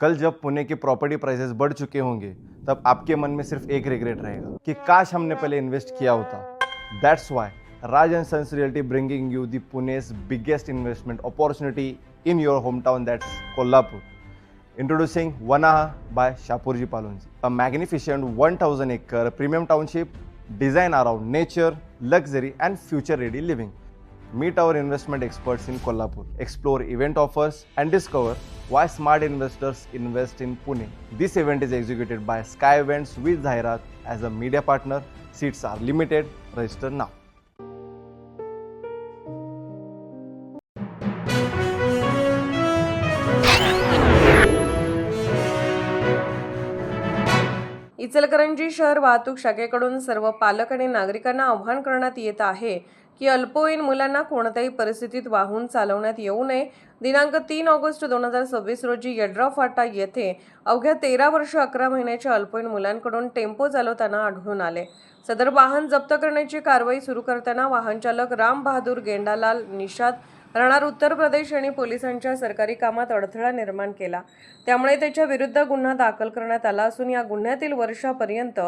कल जब पुणे की प्रॉपर्टी प्राइसेस बढ़ चुके होंगे तब आपके मन में सिर्फ एक रिग्रेट रहेगा कि काश हमने पहले इन्वेस्ट किया होता। That's why Raj and sons realty bringing you the Pune's biggest investment opportunity in your hometown, that's Kolhapur. Introducing Vanaha by Shapurji Palonji, a magnificent 1000-acre premium township designed around nature, luxury and future-ready living. Meet our investment experts in Kolhapur, explore event offers and discover why smart investors invest in Pune. This event is executed by Sky Events with Zairat as a media partner. Seats are limited. Register now. Ichalkaranji शहर वाहतूक शाखेकडून सर्व पालक आणि नागरिकांना आवाहन करण्यात येत आहे की अल्पवयीन मुलांना कोणत्याही परिस्थितीत वाहून चालवण्यात येऊ नये. दिनांक 3 ऑगस्ट 2026 रोजी यड्राव फाटा येथे अवघ्या 13 वर्ष 11 महिन्याच्या अल्पवयीन मुलांकडून टेम्पो चालवताना आढळून आले. सदर वाहन जप्त करण्याची कारवाई सुरू करताना वाहन चालक राम बहादूर गेंडालाल निषाद राहणार उत्तर प्रदेश यांनी पोलिसांच्या सरकारी कामात अडथळा निर्माण केला. त्यामुळे त्याच्या विरुद्ध गुन्हा दाखल करण्यात आला असून या गुन्ह्यातील वर्षापर्यंत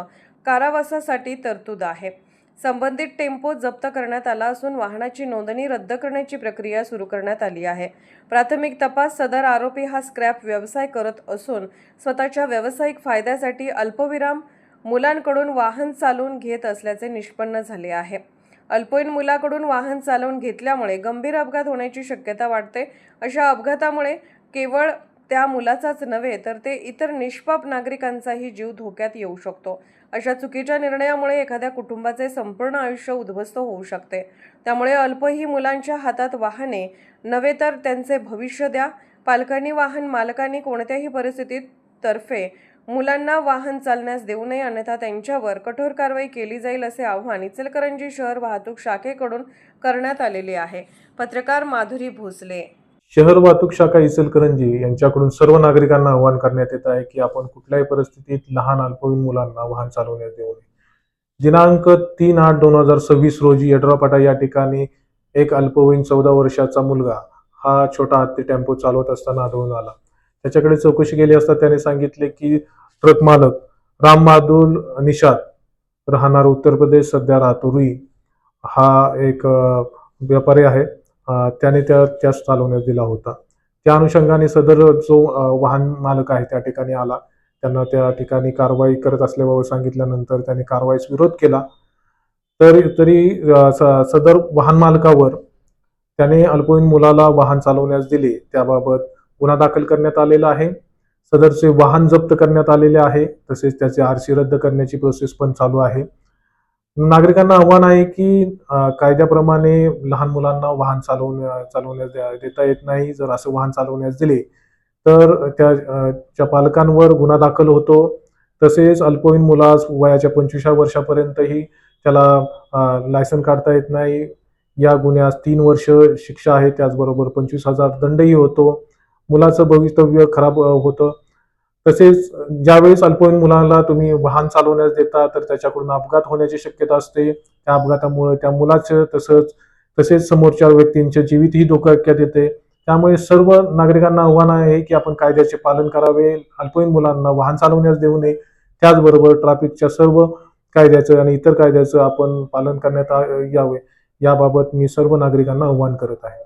कारावासासाठी तरतूद आहे. संबंधित टेम्पो जप्त करण्यात आला असून वाहनाची नोंदणी रद्द करण्याची प्रक्रिया सुरू करण्यात आली आहे. प्राथमिक तपास सदर आरोपी हा स्क्रॅप व्यवसाय करत असून स्वतःच्या व्यावसायिक फायद्यासाठी अल्पविराम मुलांकडून वाहन चालवून घेत असल्याचे निष्पन्न झाले आहे. अल्पवयीन मुलाकडून वाहन चालवून घेतल्यामुळे गंभीर अपघात होण्याची शक्यता वाटते. अशा अपघातामुळे केवळ त्या मुलाचाच नव्हे तर ते इतर निष्पाप नागरिकांचाही जीव धोक्यात येऊ शकतो. अशा चुकीच्या निर्णयामुळे एखाद्या कुटुंबाचे संपूर्ण आयुष्य उद्ध्वस्त होऊ शकते. त्यामुळे अल्पही मुलांच्या हातात वाहने नव्हे तर त्यांचे भविष्य द्या. पालकांनी वाहन मालकांनी कोणत्याही परिस्थितीत तर्फे मुलांना वाहन चालण्यास देऊ नये, अन्यथा त्यांच्यावर कठोर कारवाई केली जाईल असे आवाहन इचलकरंजी शहर वाहतूक शाखेकडून करण्यात आलेले आहे. पत्रकार माधुरी भोसले, शहर वाहतूक शाखा इचलकरंजी यांच्याकडून सर्व नागरिकांना आवाहन करण्यात येत आहे की आपण कुठल्याही परिस्थितीत लहान अल्पवयीन मुलांना वाहन चालवण्यास देऊ नये. दिनांक 3/8/2026 रोजी यड्रावपाटा या ठिकाणी एक अल्पवयीन 14 वर्षाचा मुलगा हा छोटा हत्ती टेम्पो चालवत असताना आढळून आला. त्याच्याकडे चौकशी केली असता त्याने सांगितले की ट्रक मालक राम बहादूर निषाद राहणार उत्तर प्रदेश सध्या राहतो रुई हा एक व्यापारी आहे. त्याने त्यास चालवण्यास दिला होता. त्या अनुषंगाने सदर जो वाहन मालक आहे त्या ठिकाणी आला. त्यांना त्या ठिकाणी कारवाई करत असल्याबाबत सांगितल्यानंतर त्याने कारवाईस विरोध केला. तरी सदर वाहन मालकावर त्याने अल्पवयीन मुलाला वाहन चालवण्यास दिले त्याबाबत गुन्हा दाखल करण्यात आलेला आहे. सदरचे वाहन जप्त करण्यात आलेले आहे. तसेच त्याचे आरसी रद्द करण्याची प्रोसेस पण चालू आहे. नागरिकांना आव्हान आहे की कायद्याप्रमाणे लहान मुलांना वाहन चालवण्यास देता येत नाही. जर असं वाहन चालवण्यास दिले तर त्या पालकांवर गुन्हा दाखल होतो. तसेच अल्पवयीन मुलास वयाच्या 25व्या वर्षापर्यंतही त्याला लायसन काढता येत नाही. या गुन्ह्यास 3 वर्ष शिक्षा आहे. त्याचबरोबर 25,000 दंडही होतो. मुलाचं भवितव्य खराब होतं. तसेच ज्यावेळेस अल्पवयीन मुलाला तुम्ही वाहन चालवण्यास देता तर त्याच्याकडून अपघात होण्याची शक्यता असते. त्या अपघातामुळे त्या मुलाचं तसेच समोरच्या व्यक्तींचे जीवितही धोक्यात येते. त्यामुळे सर्व नागरिकांना आव्हान आहे की आपण कायद्याचे पालन करावे. अल्पवयीन मुलांना वाहन चालवण्यास देऊ नये. त्याचबरोबर ट्रॅफिकच्या सर्व कायद्याचं आणि इतर कायद्याचं आपण पालन करण्यात यावे याबाबत मी सर्व नागरिकांना आव्हान करत आहे.